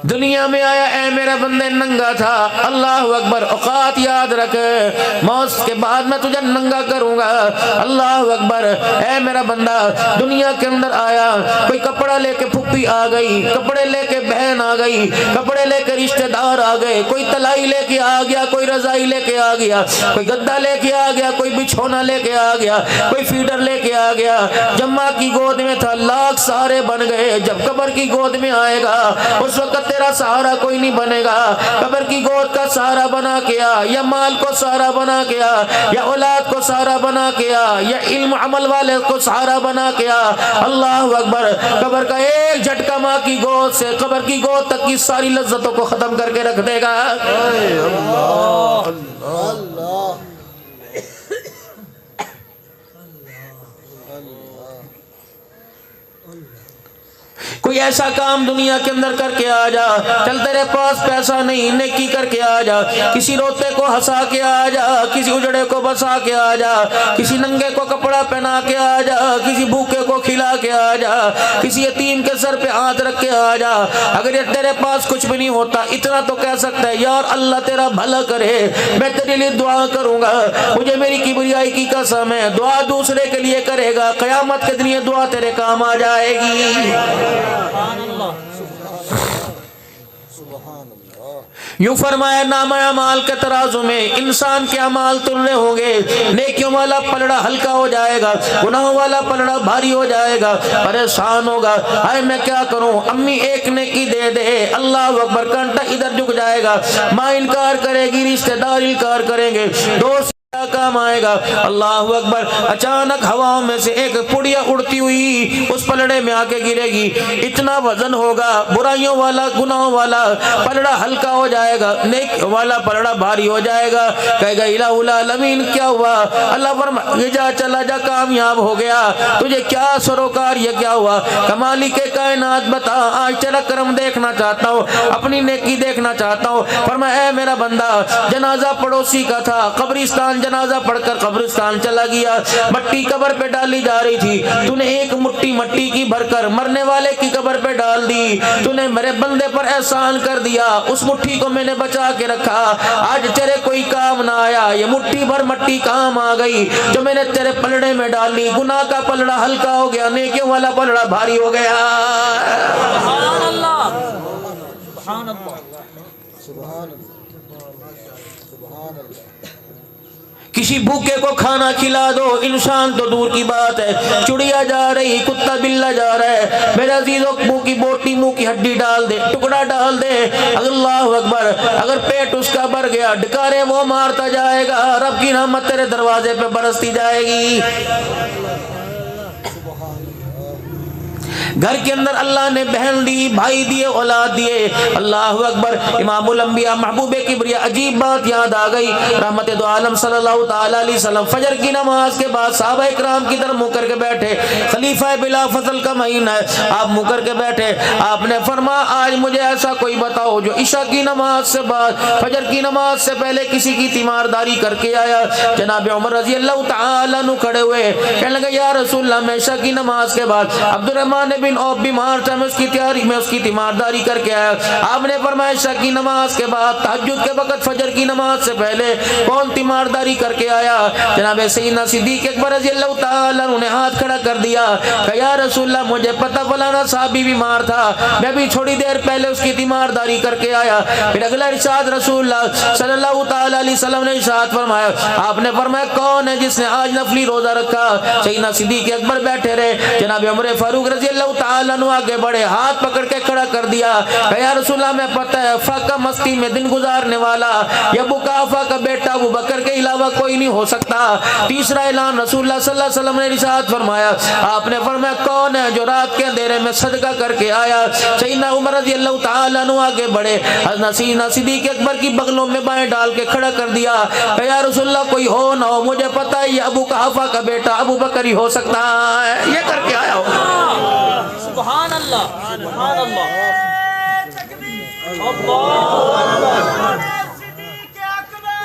دنیا میں آیا اے میرا بندے ننگا تھا، اللہ اکبر، اوقات یاد رکھ، موت کے بعد میں تجھے ننگا کروں گا، اللہ اکبر۔ اے میرا بندہ دنیا کے اندر آیا، کوئی کپڑا لے کے پھپھی آ گئی، کپڑے لے کے بہن آ گئی، کپڑے لے کے رشتہ دار آ گئے، کوئی تلائی لے کے آ گیا، کوئی رضائی لے کے آ گیا، کوئی گدا لے کے آ گیا، کوئی بچھونا لے کے آ گیا، کوئی فیڈر لے کے آ گیا۔ جب ماں کی گود میں تھا لاکھ سہارے بن گئے، جب قبر کی گود میں آئے گا اس وقت تیرا سہارا کوئی نہیں بنے گا۔ قبر کی گود کا سہارا بنا کے آ، یا مال کو سہارا بنا کے آ، یا اولاد کو سہارا بنا کے آ، یا علم عمل والے کو سہارا بنا کے آ، اللہ اکبر۔ قبر کا ایک جھٹکا ماں کی گود سے قبر کی گود تک کی ساری لذتوں کو ختم کر کے رکھ دے گا۔ اللہ اللہ کوئی ایسا کام دنیا کے اندر کر کے آ جا، چل تیرے پاس پیسہ نہیں، نیکی کر کے آ جا، کسی روتے کو ہنسا کے آ جا، کسی اجڑے کو بسا کے آ جا، کسی ننگے کو کپڑا پہنا کے آ جا، کسی بھوکے کو کھلا کے آ جا، کسی یتیم کے سر پہ ہاتھ رکھ کے آ جا۔ اگر یہ تیرے پاس کچھ بھی نہیں ہوتا، اتنا تو کہہ سکتا ہے یار اللہ تیرا بھلا کرے، میں تیرے لیے دعا کروں گا، مجھے میری کبریائی کی قسم ہے، دعا دوسرے کے لیے کرے گا، قیامت کے دن یہ دعا تیرے کام آ جائے گی۔ یوں فرمایا نامہ اعمال کے ترازو میں انسان کے اعمال تلنے ہوں گے، نیکیوں والا پلڑا ہلکا ہو جائے گا، گناہوں والا پلڑا بھاری ہو جائے گا، پریشان ہوگا، ہائے میں کیا کروں، امی ایک نیکی دے دے، اللہ اکبر، کانٹا ادھر جھک جائے گا، ماں انکار کرے گی، رشتہ دار انکار کریں گے، دوست کام آئے گا، اللہ اکبر۔ اچانک ہواؤں میں سے ایک پڑیا اڑتی ہوئی اس پلڑے میں آ کے گرے گی، اتنا وزن ہوگا، برائیوں والا گناہوں والا پلڑا ہلکا ہو جائے گا، نیک والا پلڑا بھاری ہو جائے گا، کہے گا الہ العالمین کیا ہوا، اللہ فرمائے جا چلا جا کامیاب ہو گیا، تجھے کیا سروکار، یہ کیا ہوا، کمالی کے کائنات بتا، آج تیرا کرم دیکھنا چاہتا ہوں، اپنی نیکی دیکھنا چاہتا ہوں۔ فرمایا اے میرا بندہ جنازہ پڑوسی کا تھا، قبرستان جنازہ پڑھ کر قبرستان چلا گیا، مٹی قبر پہ ڈالی جا رہی تھی، تو نے ایک مٹی کی بھر کر مرنے والے کی قبر پہ ڈال دی، تو نے میرے بندے پر احسان کر دیا، اس مٹھی کو میں نے بچا کے رکھا، آج تیرے کوئی کام نہ آیا، یہ مٹھی بھر مٹی کام آ گئی جو میں نے تیرے پلڑے میں ڈالی، گناہ کا پلڑا ہلکا ہو گیا، نیکیوں والا پلڑا بھاری ہو گیا۔ سبحان اللہ سبحان اللہ سبحان اللہ سبحان اللہ۔ کسی بھوکے کو کھانا کھلا دو، انسان تو دور کی بات ہے، چڑیا جا رہی، کتا بلا جا رہا ہے، میرے عزیزوں منہ کی بوٹی، منہ کی ہڈی ڈال دے، ٹکڑا ڈال دے، اللہ اکبر، اگر پیٹ اس کا بھر گیا ڈکارے وہ مارتا جائے گا، رب کی رحمت تیرے دروازے پہ برستی جائے گی۔ گھر کے اندر اللہ نے بہن دی، بھائی دیے، اولاد دیے، اللہ اکبر، امام الانبیاء محبوب کبریا، عجیب بات یاد آ گئی، رحمت دو عالم صلی اللہ تعالی علیہ وسلم فجر کی نماز کے بعد صحابہ اکرام کی طرف منہ کر کے بیٹھے، خلیفہ بلا فضل کا مہینہ ہے، آپ منہ کر کے بیٹھے، آپ نے فرمایا آج مجھے ایسا کوئی بتاؤ جو عشاء کی نماز سے بعد فجر کی نماز سے پہلے کسی کی تیمارداری کر کے آیا۔ جناب عمر رضی اللہ تعالی عنہ کھڑے ہوئے، کہنے لگے یا رسول اللہ میں عشاء کی نماز کے بعد عبد الرحمن بن عوف بیمار تھا، میں اس کی تیاری میں اس کی تیمارداری کر کے آیا، آپ نے فرمایا عشاء کی نماز کے بعد تہجد کے وقت فجر کی نماز سے پہلے کون تیمارداری کر کے آیا؟ جناب سیدنا صدیق اکبر رضی اللہ تعالی عنہ نے ہاتھ کھڑا کر دیا کہ یا رسول اللہ مجھے پتہ فلانا صحابی بیمار تھا، میں بھی تھوڑی دیر پہلے اس کی تیمارداری کر کے آیا۔ پھر اگلا ارشاد رسول اللہ صلی اللہ تعالی علیہ وسلم نے ارشاد فرمایا، آپ نے فرمایا کون ہے جس نے آج نفلی روزہ رکھا؟ سیدنا صدیق اکبر بیٹھے رہے، جناب عمر فاروق رضی اللہ تعالی عنہ آگے بڑھے، ہاتھ پکڑ کے کھڑا کر دیا کہ یا رسول اللہ میں پتہ ہے فاقہ مستی میں دن گزارنے والا یا بکافہ کا بیٹا ابو بکر کے علاوہ کوئی نہیں ہو سکتا۔ تیسرا اعلان رسول اللہ صلی اللہ علیہ وسلم نے ارشاد فرمایا، آپ نے فرمایا کون ہے جو رات کے اندھیرے میں صدقہ کر کے آیا؟ سیدنا عمر رضی اللہ تعالی عنہ آگے بڑھے، حضرت سیدنا صدیق اکبر کی بغلوں میں بائیں ڈال کے کھڑا کر دیا کہ یا رسول اللہ کوئی ہو نہ ہو مجھے پتہ ہے یہ ابو قحافہ کا بیٹا ابو بکر ہی ہو سکتا ہے، یہ کر کے آیا ہو۔ سبحان اللہ سبحان اللہ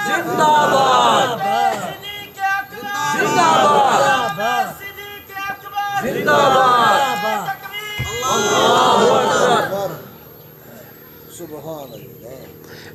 زندہ باد زندہ باد زندہ باد اللہ اکبر۔ سبحان اللہ.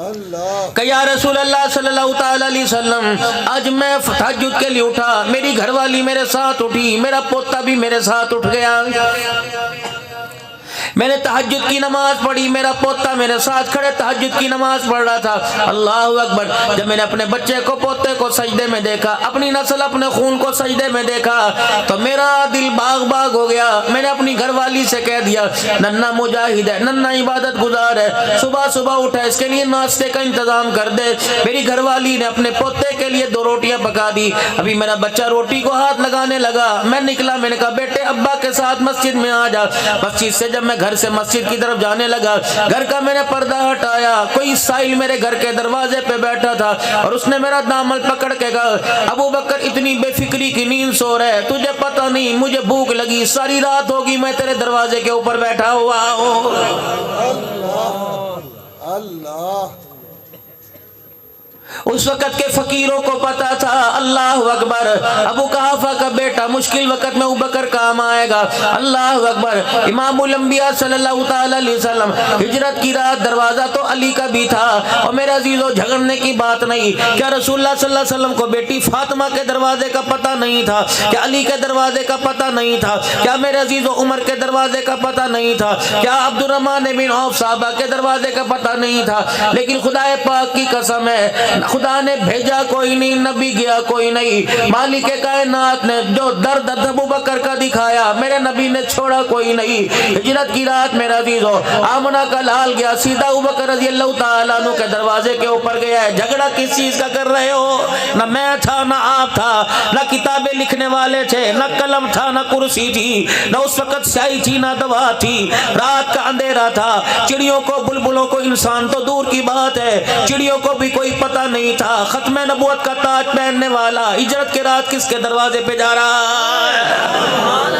اللہ کہ یا رسول اللہ صلی اللہ تعالی علیہ وسلم, آج میں تہجد کے لیے اٹھا, میری گھر والی میرے ساتھ اٹھی, میرا پوتا بھی میرے ساتھ اٹھ گیا. میں نے تہجد کی نماز پڑھی, میرا پوتا میرے ساتھ کھڑے تہجد کی نماز پڑھ رہا تھا. اللہ اکبر. جب میں نے اپنے بچے کو, پوتے کو سجدے میں دیکھا, اپنی نسل اپنے خون کو سجدے میں دیکھا, تو میرا دل باغ باغ ہو گیا. میں نے اپنی گھر والی سے کہہ دیا, ننھا مجاہد ہے, ننھا عبادت گزار ہے, صبح صبح اٹھا, اس کے لیے ناشتے کا انتظام کر دے. میری گھر والی نے اپنے پوتے کے لیے 2 روٹیاں پکا دی. ابھی میرا بچہ روٹی کو ہاتھ لگانے لگا, میں نکلا, میں نے کہا بیٹے ابا کے ساتھ مسجد میں آ جا. مسجد سے جب میں گھر سے مسجد کی طرف جانے لگا, گھر کا میں نے پردہ ہٹایا, کوئی سائل میرے گھر کے دروازے پہ بیٹھا تھا, اور اس نے میرا دامن پکڑ کے کہا, ابو بکر اتنی بے فکری کی نیند سو رہے, تجھے پتہ نہیں مجھے بھوک لگی, ساری رات ہوگی میں تیرے دروازے کے اوپر بیٹھا ہوا ہوں. اللہ اللہ. اس وقت کے فقیروں کو پتا تھا. اللہ اکبر. ابو قحافہ کا بیٹا مشکل وقت میں ابوبکر کام آئے گا. اللہ اکبر. امام الانبیاء صلی اللہ تعالی علیہ وسلم, ہجرت کی رات, دروازہ تو علی کا بھی تھا. اور میرے عزیزو جھگڑنے کی بات نہیں, کیا رسول اللہ صلی اللہ علیہ وسلم کو بیٹی فاطمہ کے دروازے کا پتہ نہیں تھا, کیا علی کے دروازے کا پتہ نہیں تھا, کیا میرے عزیزو عمر کے دروازے کا پتہ نہیں تھا, کیا عبد الرحمن بن عوف صحابہ کے دروازے کا پتہ نہیں تھا. لیکن خدا پاک کی قسم ہے, خدا نے بھیجا کوئی نہیں, نبی گیا کوئی نہیں. مالک کائنات نے جو درد ابو بکر کا دکھایا, میرے نبی نے چھوڑا کوئی نہیں. ہجرت کی رات میرا عزیزو, آمنہ کا لال گیا سیدھا ابو بکر رضی اللہ تعالیٰ عنہ کے دروازے کے اوپر گیا ہے. جھگڑا کس چیز کا کر رہے ہو؟ نہ میں تھا, نہ آپ تھا, نہ کتابیں لکھنے والے تھے, نہ قلم تھا, نہ کرسی تھی, نہ اس وقت سیاہی تھی, نہ دوا تھی. رات کا اندھیرا تھا. چڑیوں کو, بلبلوں کو, انسان تو دور کی بات ہے, چڑیوں کو بھی کوئی پتہ نہیں تھا. ختم نبوت کا تاج پہننے والا ہجرت کے رات کس کے دروازے پہ جا رہا ہے؟